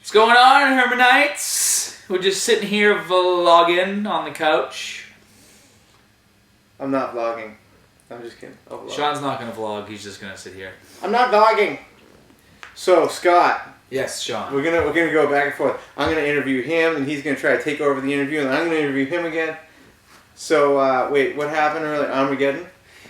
What's going on, Hermanites? We're just sitting here vlogging on the couch. I'm not vlogging. I'm just kidding. I'll vlog. Sean's not going to vlog. He's just going to sit here. I'm not vlogging. So, Scott. Yes, Sean. We're gonna go back and forth. I'm gonna interview him, and he's gonna try to take over the interview, and I'm gonna interview him again. So, wait, what happened earlier? Armageddon?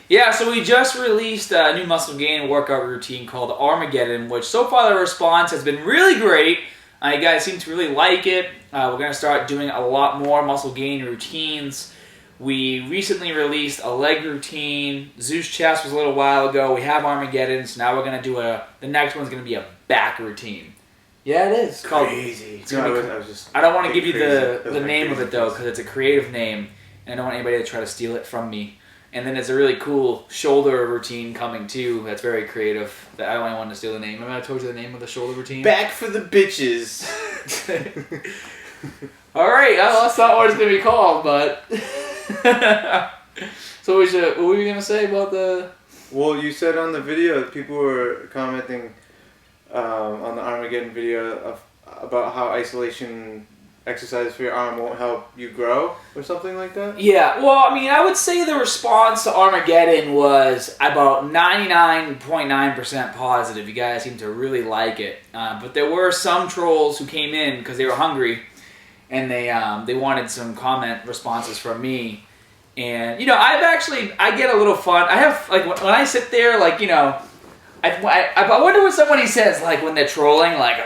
Yeah, so we just released a new muscle gain workout routine called Armageddon, which so far the response has been really great. You guys seem to really like it. We're going to start doing a lot more muscle gain routines. We recently released a leg routine. Zeus chest was a little while ago. We have Armageddon, so now we're going to do the next one's going to be a back routine. Yeah, it is. It's crazy. I don't want to give you the name of it, though, because it's a creative name, and I don't want anybody to try to steal it from me. And then there's a really cool shoulder routine coming, too, that's very creative. That I don't want to steal the name. Remember I told you the name of the shoulder routine? Back for the bitches. All right, that's not what it's going to be called, but... So what were you going to say about the... Well, you said on the video that people were commenting on the Armageddon video about how isolation exercises for your arm won't help you grow or something like that? Yeah, well, I mean, I would say the response to Armageddon was about 99.9% positive. You guys seem to really like it. But there were some trolls who came in because they were hungry and they wanted some comment responses from me. And, you know, I get a little fun. I have, like, when I sit there, like, you know, I wonder what somebody says, like, when they're trolling, like,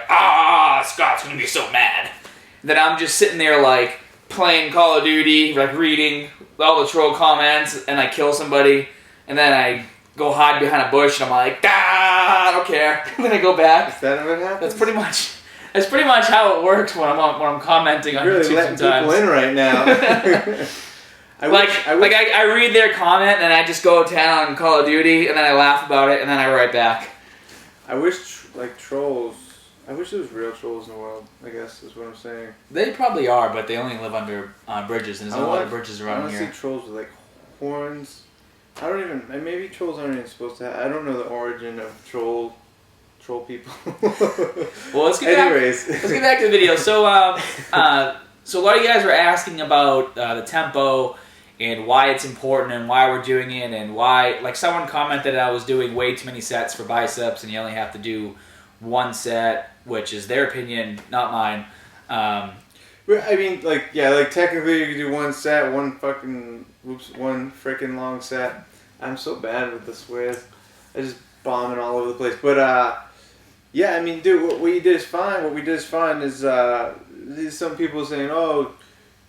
Scott's going to be so mad. That I'm just sitting there, like, playing Call of Duty, like, reading all the troll comments, and I kill somebody, and then I go hide behind a bush, and I'm like, I don't care. And then I go back. Is that what happens? That's pretty much how it works when I'm commenting on YouTube sometimes. You're really letting people in right now. I read their comment, and I just go down on Call of Duty, and then I laugh about it, and then I write back. I wish, trolls... I wish there was real trolls in the world, I guess, is what I'm saying. They probably are, but they only live under bridges, and there's not a lot of bridges around here. I want to see trolls with, like, horns. I don't even... Maybe trolls aren't even supposed to have... I don't know the origin of troll people. Well, let's get back to the video. So, so a lot of you guys were asking about the tempo and why it's important and why we're doing it and why... Like, someone commented I was doing way too many sets for biceps and you only have to do one set, which is their opinion, not mine. I mean, technically you can do one set, one freaking long set. I'm so bad with the swears. I just bomb it all over the place. But, yeah, I mean, dude, what we did is fine. What we did is fine is, there's some people saying, oh,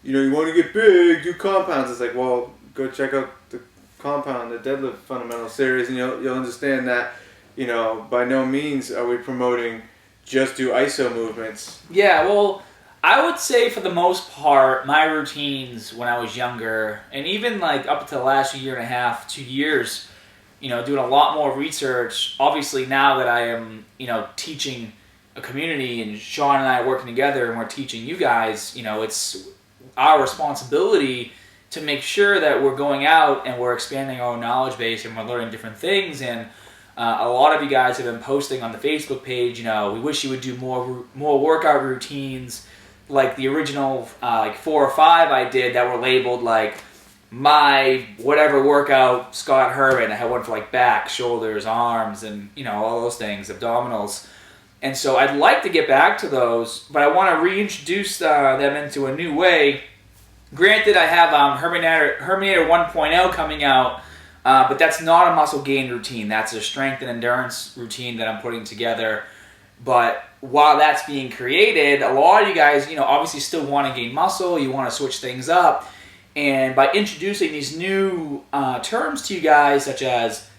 you know, you want to get big, do compounds. It's like, well, go check out the compound, the deadlift fundamental series, and you'll understand that, you know, by no means are we promoting just do iso movements. Yeah, well, I would say for the most part, my routines when I was younger, and even like up to the last year and a half, 2 years, you know, doing a lot more research. Obviously now that I am, you know, teaching a community and Sean and I are working together and we're teaching you guys, you know, it's our responsibility to make sure that we're going out and we're expanding our knowledge base and we're learning different things. And a lot of you guys have been posting on the Facebook page, you know, we wish you would do more workout routines like the original like 4 or 5 I did that were labeled like my whatever workout Scott Herman. I had one for like back, shoulders, arms, and, you know, all those things, abdominals. And so I'd like to get back to those, but I want to reintroduce them into a new way. Granted, I have Herminator 1.0 coming out, but that's not a muscle gain routine. That's a strength and endurance routine that I'm putting together. But while that's being created, a lot of you guys, you know, obviously still want to gain muscle. You want to switch things up. And by introducing these new terms to you guys, such as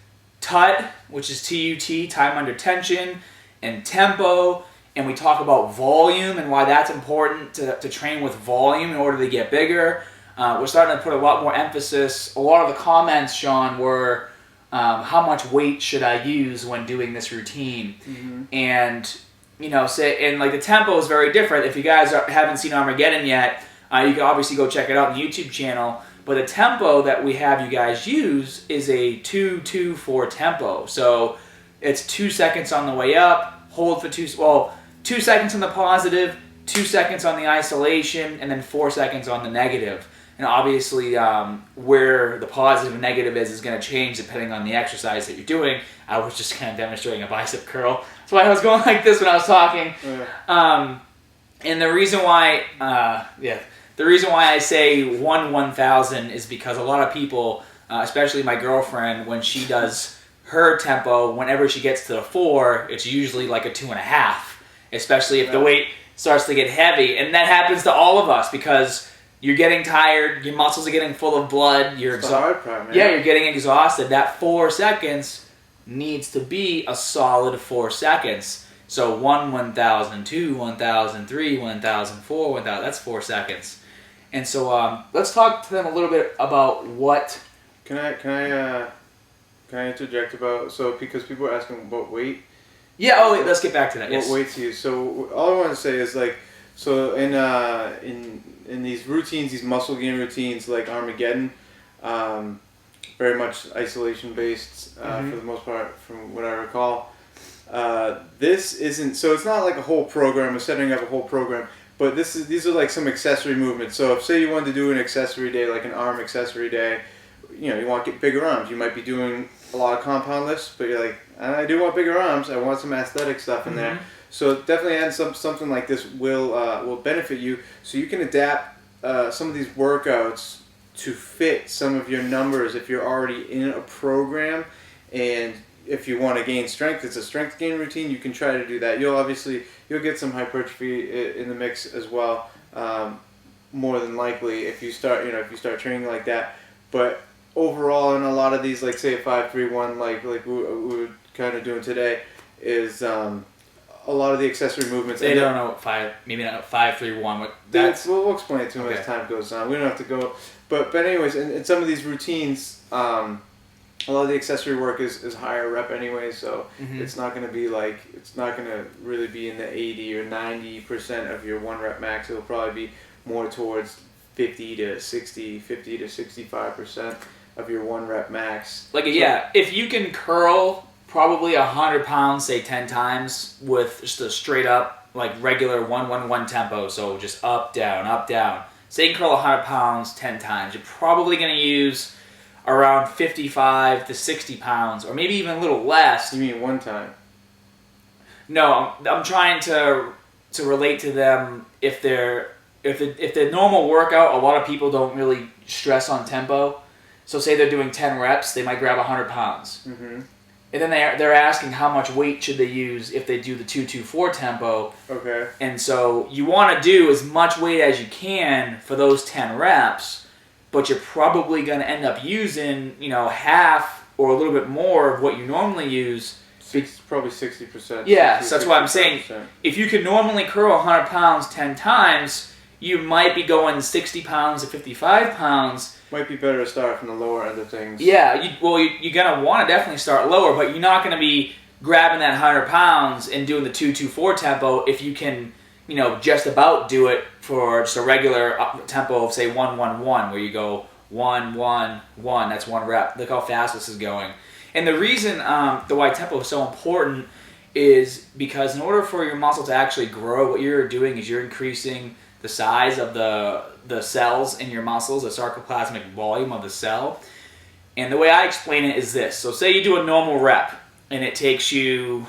TUT, which is TUT, time under tension, and tempo, and we talk about volume and why that's important to train with volume in order to get bigger. We're starting to put a lot more emphasis. A lot of the comments, Sean, were how much weight should I use when doing this routine? Mm-hmm. And, you know, the tempo is very different. If you guys haven't seen Armageddon yet, you can obviously go check it out on the YouTube channel. But the tempo that we have you guys use is a 2-2-4 tempo. So it's 2 seconds on the way up, hold for 2. Well, 2 seconds on the positive, 2 seconds on the isolation, and then 4 seconds on the negative. And obviously, where the positive and negative is going to change depending on the exercise that you're doing. I was just kind of demonstrating a bicep curl. That's why I was going like this when I was talking. Yeah. And the reason why, the reason why I say 1,000 is because a lot of people, especially my girlfriend, when she does her tempo, whenever she gets to the 4, it's usually like a 2.5, especially if the weight starts to get heavy. And that happens to all of us because you're getting tired, your muscles are getting full of blood, you're exhausted. Yeah, you're getting exhausted. That 4 seconds needs to be a solid 4 seconds. So 1,000, 2, 1,000, 3, 1,000, 4, 1,000. That's 4 seconds. And so let's talk to them a little bit about what. Can I interject about because people are asking about weight. Yeah. Oh, wait, let's get back to that. Yes. What weight to use? So all I want to say is in these routines, these muscle gain routines like Armageddon, very much isolation based for the most part, from what I recall. This isn't, so it's not like a whole program, we're setting up a whole program, but these are like some accessory movements. So if say you wanted to do an accessory day, like an arm accessory day, you want to get bigger arms. You might be doing a lot of compound lifts, but you're like, I do want bigger arms, I want some aesthetic stuff in there. So definitely add something like this will benefit you, so you can adapt some of these workouts to fit some of your numbers if you're already in a program. And if you want to gain strength, it's a strength gain routine, you can try to do that. You'll get some hypertrophy in the mix as well, more than likely if you start training like that. But overall, in a lot of these, like say a 5-3-1, like we're kind of doing today, is a lot of the accessory movements. They don't know what maybe not 5-3-1. We'll explain it to them as time goes on. We don't have to go, but anyways, in some of these routines, a lot of the accessory work is higher rep anyway, so it's not going to really be in the 80 or 90% of your 1 rep max. It'll probably be more towards 50 to 65% of your 1 rep max. If you can curl probably 100 pounds, say 10 times with just a straight up, like regular 1-1-1 tempo, so just up, down, up, down. Say you can curl 100 pounds 10 times, you're probably going to use around 55 to 60 pounds, or maybe even a little less. You mean one time? No, I'm trying to relate to them if the normal workout, a lot of people don't really stress on tempo. So say they're doing 10 reps, they might grab 100 pounds. And then they're asking how much weight should they use if they do the 2-2-4 tempo. Okay. And so you want to do as much weight as you can for those 10 reps, but you're probably going to end up using, half or a little bit more of what you normally use. Probably 60%. Yeah, so that's why I'm saying, if you could normally curl 100 pounds 10 times, you might be going 60 pounds to 55 pounds. Might be better to start from the lower end of things. Yeah, you're going to want to definitely start lower, but you're not going to be grabbing that 100 pounds and doing the 2-2-4 tempo if you can, just about do it for just a regular tempo of, say, 1-1-1, where you go 1-1-1, that's 1 rep. Look how fast this is going. And the reason the why tempo is so important is because in order for your muscle to actually grow, what you're doing is you're increasing the size of the cells in your muscles, the sarcoplasmic volume of the cell. And the way I explain it is this. So say you do a normal rep, and it takes you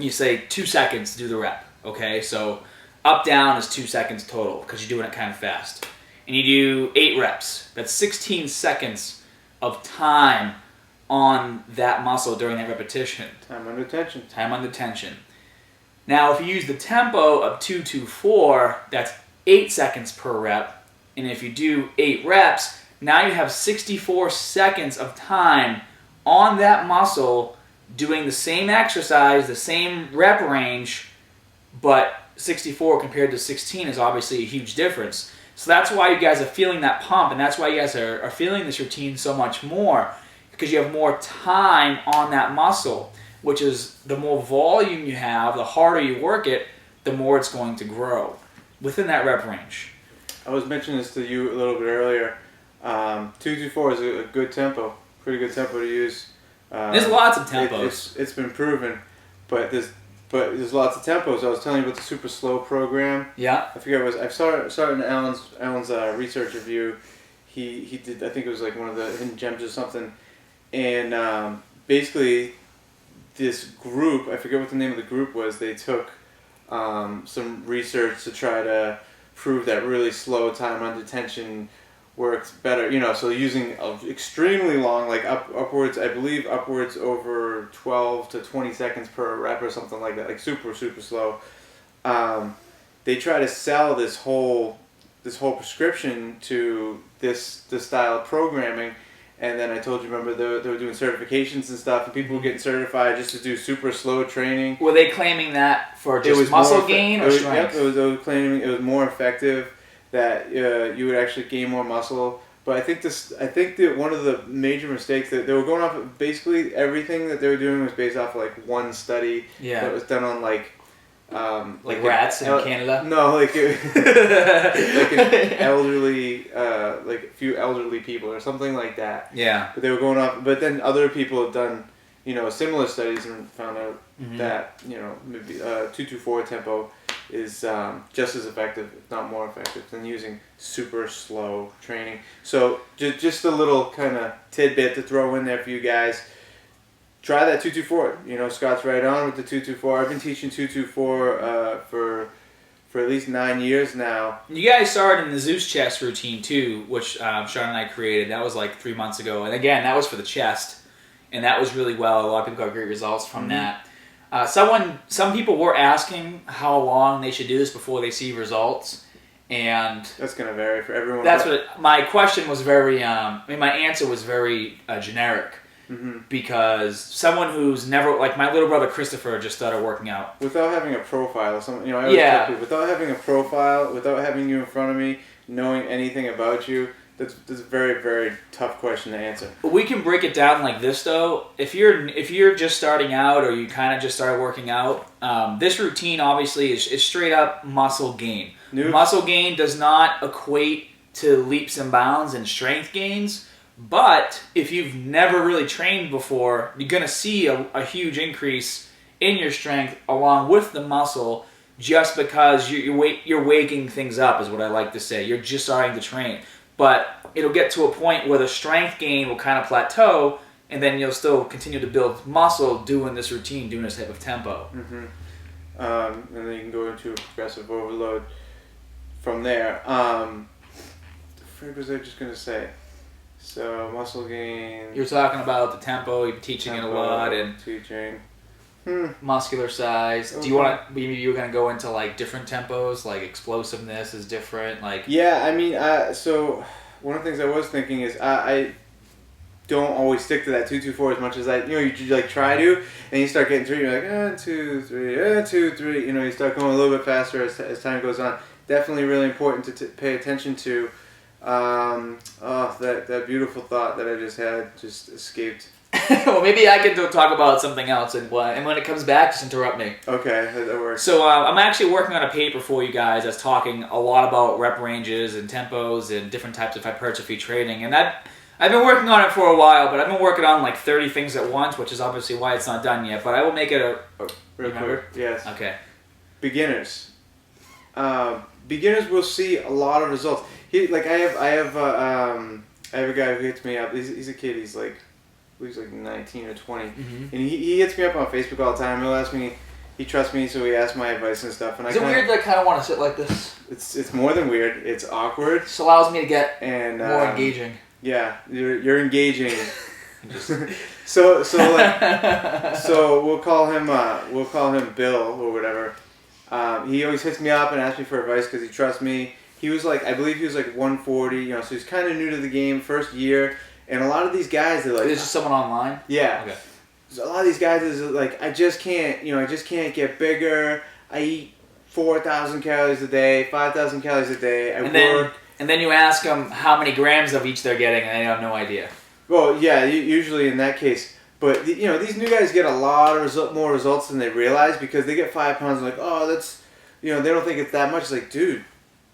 say 2 seconds to do the rep. Okay, so up, down is 2 seconds total because you're doing it kind of fast. And you do 8 reps. That's 16 seconds of time on that muscle during that repetition. Time under tension. Time under tension. Now, if you use the tempo of 2-2-4, that's 8 seconds per rep. And if you do 8 reps, now you have 64 seconds of time on that muscle doing the same exercise, the same rep range, but 64 compared to 16 is obviously a huge difference. So that's why you guys are feeling that pump, and that's why you guys are feeling this routine so much more, because you have more time on that muscle, which is the more volume you have, the harder you work it, the more it's going to grow within that rep range. I was mentioning this to you a little bit earlier. 2-2-4 is a good tempo, pretty good tempo to use. There's lots of tempos. It's been proven, but but there's lots of tempos. I was telling you about the super slow program. Yeah. I forget what it was. I saw it in Alan's research review. He did, I think it was like one of the hidden gems or something. And basically, this group, I forget what the name of the group was, they took some research to try to prove that really slow time under tension works better. You know, so using extremely long, like upwards, I believe upwards over 12 to 20 seconds per rep or something like that, like super, super slow. They try to sell this whole prescription to this style of programming. And then I told you, remember, they were doing certifications and stuff, and people were getting certified just to do super slow training. Were they claiming that for just muscle gain or strength? Yep, they were claiming it was more effective, that you would actually gain more muscle. But I think that one of the major mistakes that they were going off of, basically everything that they were doing was based off of like one study that was done on like rats in Canada. No, like an elderly, like a few elderly people or something like that. Yeah. But they were going off. But then other people have done, similar studies and found out that maybe 224 tempo is just as effective, if not more effective, than using super slow training. So just a little kind of tidbit to throw in there for you guys. Try that 224. Scott's right on with the 224. I've been teaching 224 for at least 9 years now. You guys started in the Zeus chest routine too, which Sean and I created. That was like 3 months ago. And again, that was for the chest. And that was really well. A lot of people got great results from that. Some people were asking how long they should do this before they see results. And that's going to vary for everyone. That's what my question was very, my answer was very generic. Because someone who's never, like my little brother Christopher just started working out. Without having a profile, I always tell people, without having a profile, without having you in front of me, knowing anything about you, that's a very, very tough question to answer. We can break it down like this though. If you're just starting out or you kind of just started working out, this routine obviously is straight up muscle gain. Muscle gain does not equate to leaps and bounds and strength gains. But if you've never really trained before, you're going to see a huge increase in your strength along with the muscle just because you're waking things up is what I like to say. You're just starting to train. But it'll get to a point where the strength gain will kind of plateau and then you'll still continue to build muscle doing this routine, doing this type of tempo. And then you can go into a progressive overload from there. What was I just going to say? So muscle gain. You're talking about the tempo. You're teaching it a lot and teaching. Muscular size. Okay. Do you want to? Maybe you're gonna go into like different tempos, like explosiveness is different. Like so one of the things I was thinking is I don't always stick to that 224 as much as you like try to, and you start getting through. You're like 2 3, 2 3. You start going a little bit faster as time goes on. Definitely really important to pay attention to. That beautiful thought that I just had just escaped. Well, maybe I can talk about something else, and when it comes back, just interrupt me. Okay, that works. So I'm actually working on a paper for you guys that's talking a lot about rep ranges and tempos and different types of hypertrophy training, and I've been working on it for a while, but I've been working on like 30 things at once, which is obviously why it's not done yet. But I will make it real quick. Yes. Okay. Beginners. Beginners will see a lot of results. I have a guy who hits me up. He's a kid. He's like 19 or 20, and he hits me up on Facebook all the time. He'll ask me. He trusts me, so he asks my advice and stuff. And is it weird that I kind of want to sit like this? It's more than weird. It's awkward. This allows me to get more engaging. Yeah, you're engaging. So we'll call him Bill or whatever. He always hits me up and asks me for advice because he trusts me. He was I believe he was 140, so he's kind of new to the game, first year, and a lot of these guys, they're like... Is this someone online? Yeah. Okay. So a lot of these guys is I just can't get bigger. I eat 4,000 calories a day, 5,000 calories a day. I work. And then you ask them how many grams of each they're getting, and they have no idea. Well, yeah, usually in that case. But, these new guys get a lot of more results than they realize because they get 5 pounds and that's... they don't think it's that much. It's like, dude...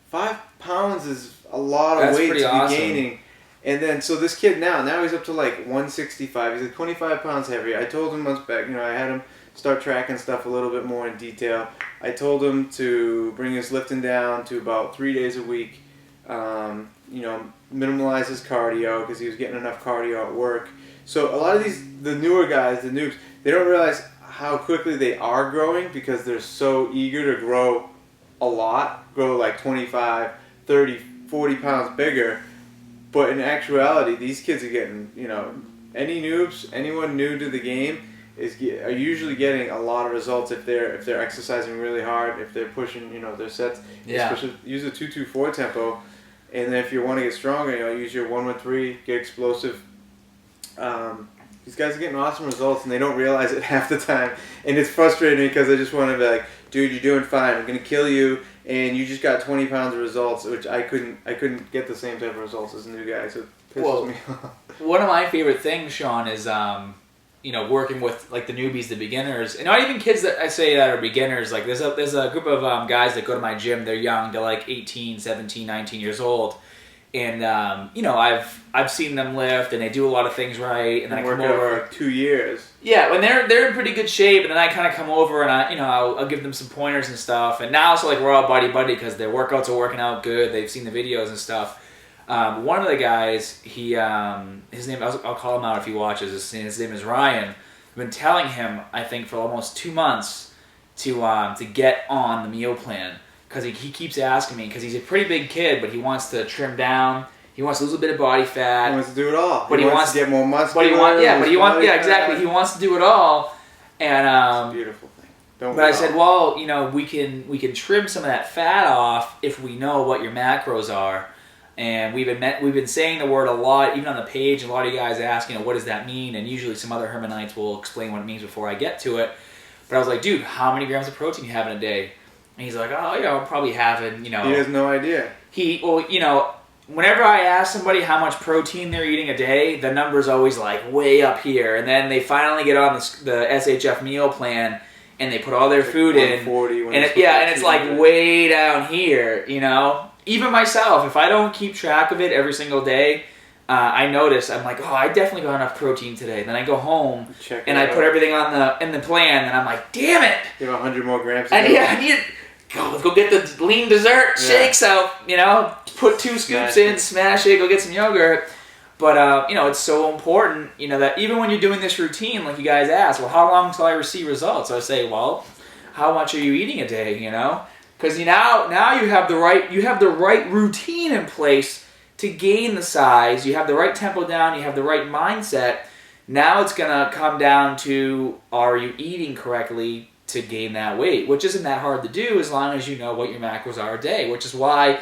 5 pounds is a lot of weight to be gaining. And then, so this kid now he's up to 165. He's 25 pounds heavier. I told him months back, I had him start tracking stuff a little bit more in detail. I told him to bring his lifting down to about 3 days a week. You know, minimalize his cardio because he was getting enough cardio at work. So a lot of the newer guys, the noobs, they don't realize how quickly they are growing because they're so eager to grow a lot, grow like 25, 30, 40 pounds bigger. But in actuality, these kids are getting, you know, anyone new to the game are usually getting a lot of results if they're exercising really hard, if they're pushing, you know, their sets. Yeah. Especially use a 2-2-4 tempo, and then if you want to get stronger, you know, use your 1-1-3, get explosive. These guys are getting awesome results, and they don't realize it half the time, and it's frustrating because I just want to be like, dude, you're doing fine. I'm gonna kill you, and you just got 20 pounds of results, which I couldn't get the same type of results as a new guy, so it pisses me off. One of my favorite things, Sean, is you know, working with like the newbies, the beginners, and not even kids that I say that are beginners. Like there's a group of guys that go to my gym. They're young. They're like 18, 17, 19 years old. And you know, I've seen them lift, and they do a lot of things right. And then I come over for like 2 years. Yeah, when they're in pretty good shape, and then I kind of come over and I'll give them some pointers and stuff. And now it's like we're all buddy because their workouts are working out good. They've seen the videos and stuff. One of the guys, his name, I'll call him out if he watches. His name is Ryan. I've been telling him, I think, for almost 2 months to get on the meal plan. Because he keeps asking me, because he's a pretty big kid, but he wants to trim down. He wants to lose a bit of body fat. He wants to do it all. But he wants to get more muscular. Exactly. He wants to do it all. And it's a beautiful thing. But I said, well, you know, we can trim some of that fat off if we know what your macros are. And we've been saying the word a lot, even on the page. A lot of you guys ask, you know, what does that mean? And usually some other Hermanites will explain what it means before I get to it. But I was like, dude, how many grams of protein you have in a day? And he's like, oh, you know, I'm probably having, you know. He has no idea. Well, you know, whenever I ask somebody how much protein they're eating a day, the number's always like way up here. And then they finally get on the SHF meal plan, and they put all their food in. And it's like way down here, you know. Even myself, if I don't keep track of it every single day, I notice I'm like, oh, I definitely got enough protein today. Then I go home and I put everything in the plan, and I'm like, damn it! You have 100 more grams. I need it. Let's go get the lean dessert shakes out. You know, put 2 scoops in, smash it, go get some yogurt. But you know, it's so important. You know that even when you're doing this routine, like you guys ask, well, how long till I receive results? I say, well, how much are you eating a day? You know. Because now you have the right routine in place to gain the size. You have the right tempo down. You have the right mindset. Now it's gonna come down to, are you eating correctly to gain that weight? Which isn't that hard to do as long as you know what your macros are a day. Which is why,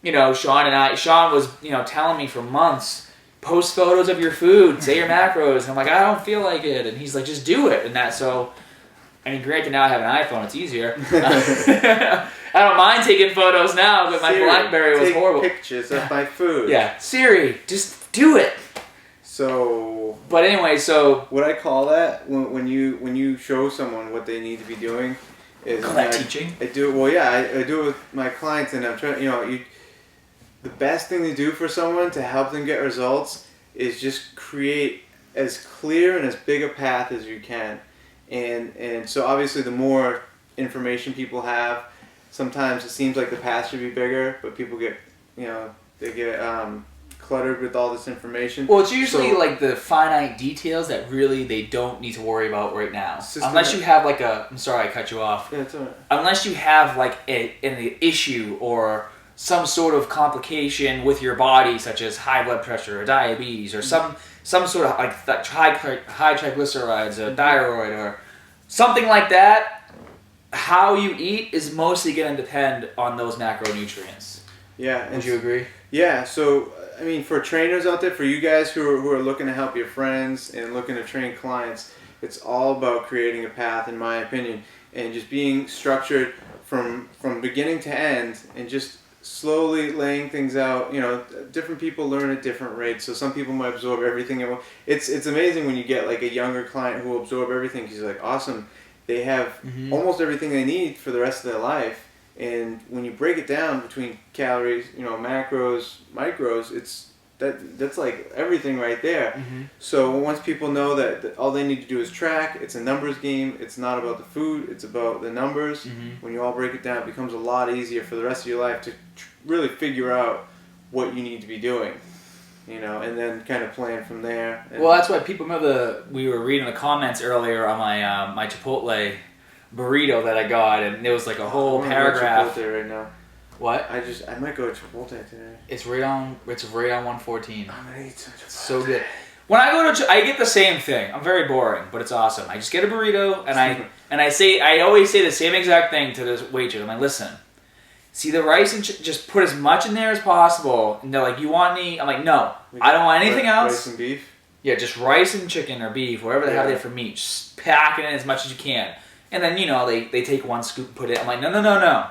you know, Sean was, you know, telling me for months, post photos of your food, say your macros. And I'm like, I don't feel like it. And he's like, just do it. And that's so. I mean, granted, now I have an iPhone, it's easier. I don't mind taking photos now, but my BlackBerry was horrible. Take pictures of my food. Yeah, Siri, just do it. So. But anyway, so. What I call that, when you show someone what they need to be doing, is. Call that teaching? I do it, well, yeah, I do it with my clients, and I'm trying, you know, the best thing to do for someone to help them get results is just create as clear and as big a path as you can. And so obviously the more information people have, sometimes it seems like the path should be bigger, but people get, you know, they get cluttered with all this information. Well, it's usually like the finite details that really they don't need to worry about right now. Unless you have like I'm sorry I cut you off. Yeah, it's all right. Unless you have like an issue or some sort of complication with your body, such as high blood pressure or diabetes or some sort of like high triglycerides or thyroid or something like that, how you eat is mostly going to depend on those macronutrients. Yeah. Would you agree? Yeah. So, I mean, for trainers out there, for you guys who are looking to help your friends and looking to train clients, it's all about creating a path, in my opinion, and just being structured from beginning to end and just slowly laying things out. You know, different people learn at different rates, so some people might absorb everything. It's amazing when you get like a younger client who will absorb everything, because you're like, awesome, they have almost everything they need for the rest of their life. And when you break it down between calories, you know, macros, micros, that's like everything right there. Mm-hmm. So once people know that all they need to do is track, it's a numbers game. It's not about the food. It's about the numbers. Mm-hmm. When you all break it down, it becomes a lot easier for the rest of your life to really figure out what you need to be doing. You know, and then kind of plan from there. And well, that's why people remember we were reading the comments earlier on my my Chipotle burrito that I got, and there was like a whole paragraph. Chipotle right now. What? I might go to Chipotle today. It's right on 114. I'm gonna eat some Chipotle. So good. When I go to, I get the same thing. I'm very boring, but it's awesome. I just get a burrito, and I always say the same exact thing to this waitress. I'm like, listen, see the rice and just put as much in there as possible. And they're like, you want any? I'm like, no, I don't want anything else. Rice and beef. Yeah, just rice and chicken or beef, whatever they have there for meat. Just pack it in as much as you can. And then, you know, they take one scoop and put it. I'm like, no.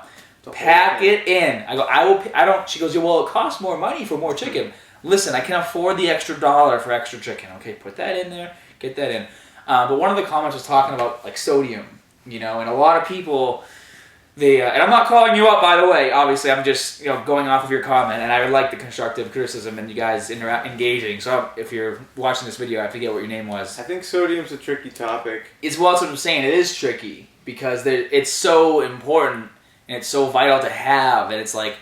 Pack it in. I go, I don't. She goes, yeah, well, it costs more money for more chicken. Listen, I can afford the extra $1 for extra chicken. Okay, put that in there. Get that in. But one of the comments was talking about like sodium, you know, and a lot of people, and I'm not calling you up, by the way. Obviously, I'm just going off of your comment, and I like the constructive criticism and you guys engaging. So if you're watching this video, I forget what your name was. I think sodium's a tricky topic. That's what I'm saying. It is tricky because it's so important. And it's so vital to have, and it's like,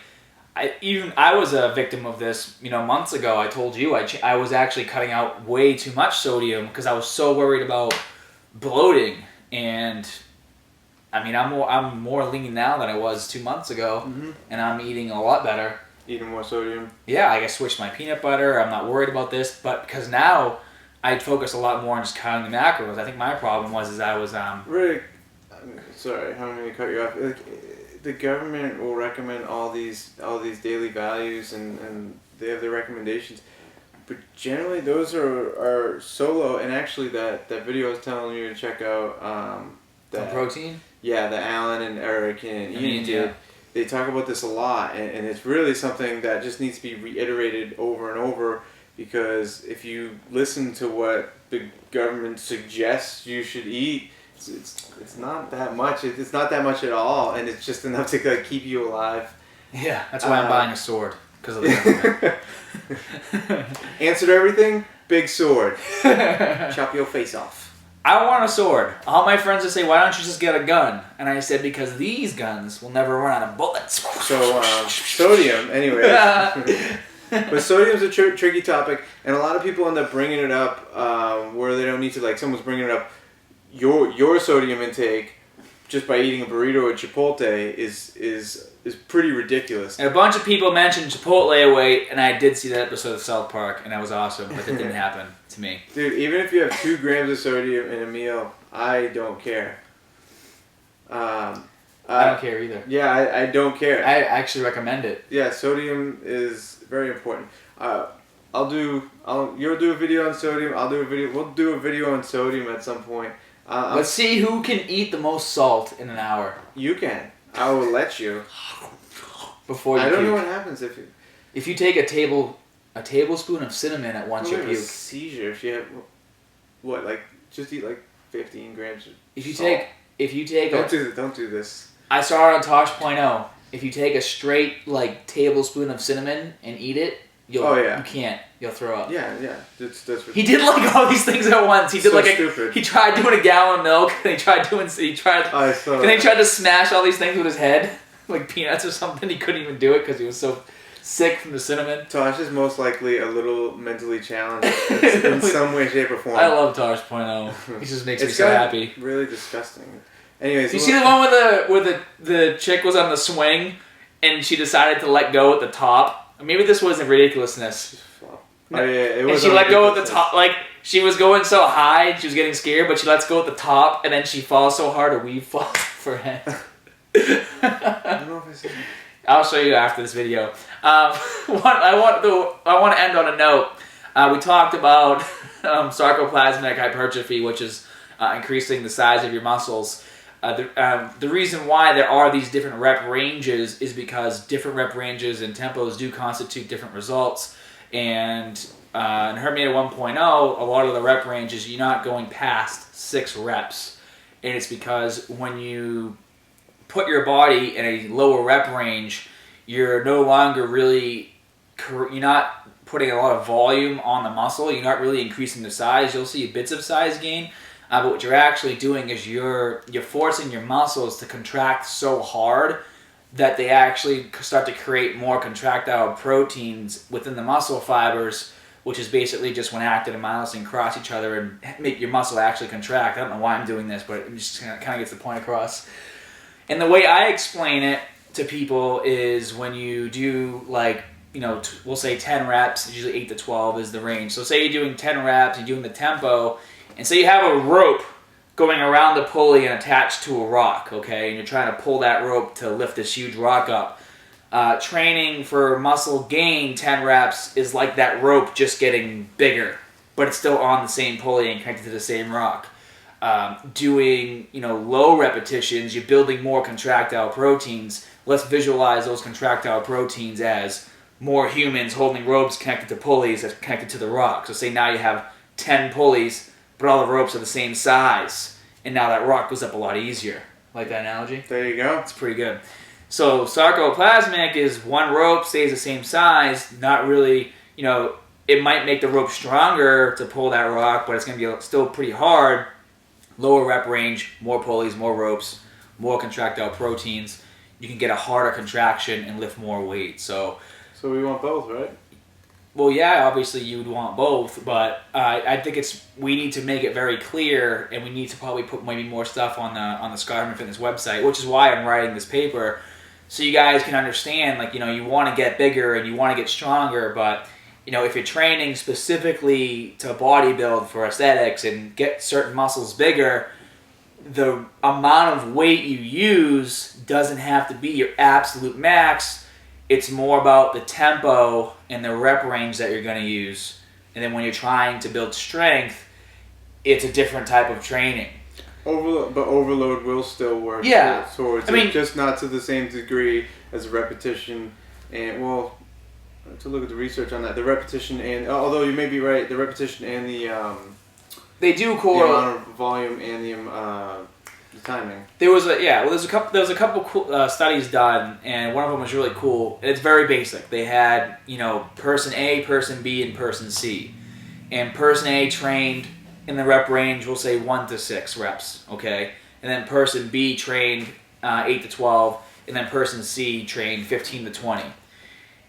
I was a victim of this, months ago. I told you I was actually cutting out way too much sodium because I was so worried about bloating, and I mean I'm more lean now than I was 2 months ago, and I'm eating a lot better. Eating more sodium. Yeah, I switched my peanut butter. I'm not worried about this, but because now I focus a lot more on just counting the macros. I think my problem was I was Rick, sorry, how many cut you off? The government will recommend all these daily values and they have their recommendations, but generally those are so low. And actually that video I was telling you to check out, the protein. Yeah, the Alan and Eric and Ian did. Yeah. They talk about this a lot, and it's really something that just needs to be reiterated over and over, because if you listen to what the government suggests you should eat, it's not that much. It's not that much at all, and it's just enough to keep you alive. Yeah, that's why I'm buying a sword, because of the government. Answer to everything, big sword. Chop your face off. I want a sword. All my friends would say, why don't you just get a gun? And I said, because these guns will never run out of bullets. So, sodium, anyway. But sodium's a tricky topic, and a lot of people end up bringing it up where they don't need to. Like, someone's bringing it up. Your sodium intake just by eating a burrito at Chipotle is pretty ridiculous. And a bunch of people mentioned Chipotle away, and I did see that episode of South Park, and that was awesome, but that didn't happen to me. Dude, even if you have 2 grams of sodium in a meal, I don't care. I don't care either. Yeah, I don't care. I actually recommend it. Yeah, sodium is very important. You'll do a video on sodium. We'll do a video on sodium at some point. Let's see who can eat the most salt in an hour. You can. I will let you. Before you I don't know puke. what happens if you take a tablespoon of cinnamon at once, you puke. A seizure. If you have just eat 15 grams of If you salt. take Don't do this. I saw it on Tosh.0. If you take a straight tablespoon of cinnamon and eat it, you can't. You'll throw up. Yeah. That's he did all these things at once. He did stupid. He tried doing a gallon of milk. And he tried to smash all these things with his head, like peanuts or something. He couldn't even do it because he was so sick from the cinnamon. Tosh is most likely a little mentally challenged in some way, shape, or form. I love Tosh.0. He just makes me so happy. Really disgusting. Anyways, you see the one where the chick was on the swing and she decided to let go at the top? Maybe this wasn't ridiculousness. Oh, yeah, it was. And she let go at the top, she was going so high, she was getting scared, but she lets go at the top, and then she falls so hard, her weave falls off her head. I don't know if I see. I'll show you after this video. I want to end on a note. We talked about sarcoplasmic hypertrophy, which is increasing the size of your muscles. The reason why there are these different rep ranges is because different rep ranges and tempos do constitute different results. And in Hermia 1.0, a lot of the rep ranges, you're not going past 6 reps. And it's because when you put your body in a lower rep range, you're no longer you're not putting a lot of volume on the muscle. You're not really increasing the size. You'll see bits of size gain, but what you're actually doing is you're forcing your muscles to contract so hard that they actually start to create more contractile proteins within the muscle fibers, which is basically just when actin and myosin cross each other and make your muscle actually contract. I don't know why I'm doing this, but it just kind of gets the point across. And the way I explain it to people is when you do, like, you know, we'll say 10 reps, usually 8 to 12 is the range. So say you're doing 10 reps, you're doing the tempo, and say you have a rope going around the pulley and attached to a rock, okay? And you're trying to pull that rope to lift this huge rock up. Training for muscle gain, 10 reps, is like that rope just getting bigger, but it's still on the same pulley and connected to the same rock. Doing, you know, low repetitions, you're building more contractile proteins. Let's visualize those contractile proteins as more humans holding ropes connected to pulleys that's connected to the rock. So say now you have 10 pulleys, but all the ropes are the same size, and now that rock goes up a lot easier. Like that analogy? There you go. It's pretty good. So sarcoplasmic is one rope stays the same size, not really, you know, it might make the rope stronger to pull that rock, but it's going to be still pretty hard. Lower rep range, more pulleys, more ropes, more contractile proteins. You can get a harder contraction and lift more weight. So we want both, right? Well, yeah, obviously you would want both, but I think we need to make it very clear, and we need to probably put maybe more stuff on the Scott Herman Fitness website, which is why I'm writing this paper, so you guys can understand, like, you know, you want to get bigger and you want to get stronger, but, you know, if you're training specifically to bodybuild for aesthetics and get certain muscles bigger, the amount of weight you use doesn't have to be your absolute max. It's more about the tempo and the rep range that you're going to use. And then when you're trying to build strength, it's a different type of training. But overload will still work. Yeah. Towards I mean, it, just not to the same degree as repetition. And, well, to look at the research on that, the repetition and, although you may be right, the repetition and the they do the correlate. amount of volume and the timing. There's a couple cool, studies done, and one of them was really cool. It's very basic. They had, you know, person A, person B, and person C, and person A trained in the rep range, we'll say 1 to 6 reps, okay, and then person B trained 8 to 12, and then person C trained 15 to 20,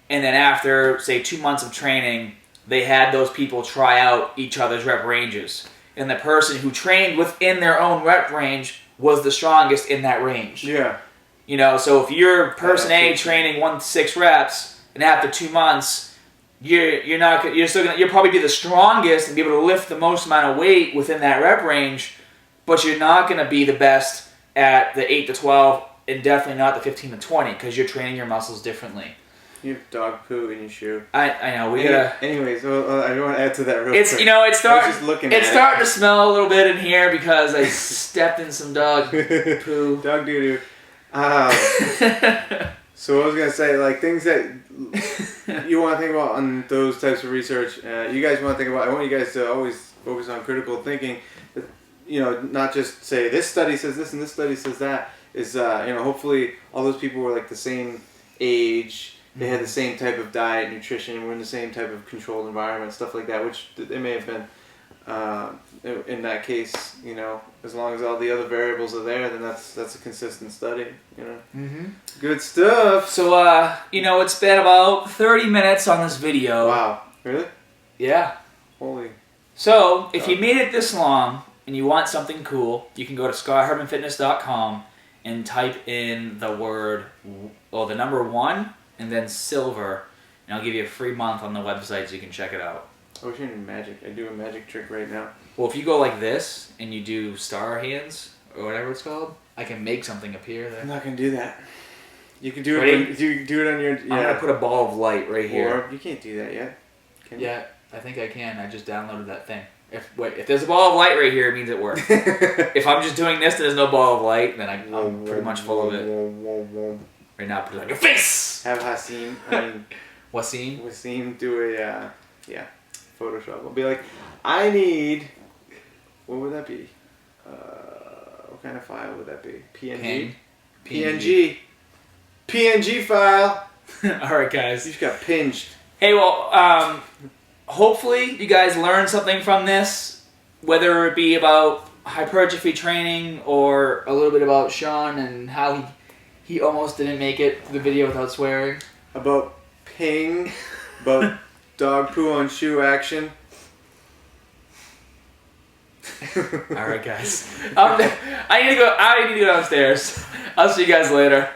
and then after, say, 2 months of training, they had those people try out each other's rep ranges, and the person who trained within their own rep range was the strongest in that range. Yeah. You know, so if you're person A training 1 to 6 reps, and after 2 months, you'll probably be the strongest and be able to lift the most amount of weight within that rep range, but you're not going to be the best at the 8 to 12 and definitely not the 15 to 20 because you're training your muscles differently. You have dog poo in your shoe. I know, we gotta... Anyways, I don't want to add to that real quick. You know, it's starting to smell a little bit in here because I stepped in some dog poo. Dog doo-doo. So what I was going to say, like, things that you want to think about on those types of research, you guys want to think about, I want you guys to always focus on critical thinking. You know, not just say, this study says this and this study says that. Is, you know, hopefully all those people were, like, the same age. They had the same type of diet, nutrition, were in the same type of controlled environment, stuff like that, which they may have been. In that case, you know, as long as all the other variables are there, then that's a consistent study, you know. Mm-hmm. Good stuff. So, you know, it's been about 30 minutes on this video. Wow. Really? Yeah. Holy. So, if you made it this long and you want something cool, you can go to scotthermanfitness.com and type in the word, or the number 1, and then silver, and I'll give you a free month on the website so you can check it out. I wish I knew magic. I do a magic trick right now. Well, if you go like this, and you do star hands, or whatever it's called, I can make something appear there. I'm not going to do that. You can do it. Ready? You do it on your... Yeah. I'm going to put a ball of light right here. Or, you can't do that yet. Can you? Yeah, I think I can. I just downloaded that thing. If there's a ball of light right here, it means it works. If I'm just doing this and there's no ball of light, then I'm pretty much full of it. Right now, put it on your face! Have Hasim, Wasim do a, Photoshop. I'll be like, I need, what would that be? What kind of file would that be? PNG? PNG file! Alright guys. You just got pinged. Hey, well, hopefully you guys learned something from this, whether it be about hypertrophy training or a little bit about Sean and how he almost didn't make it to the video without swearing. About ping, about dog poo on shoe action. All right, guys. I need to go downstairs. I'll see you guys later.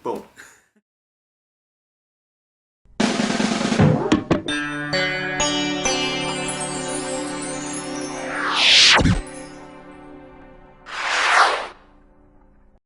Boom.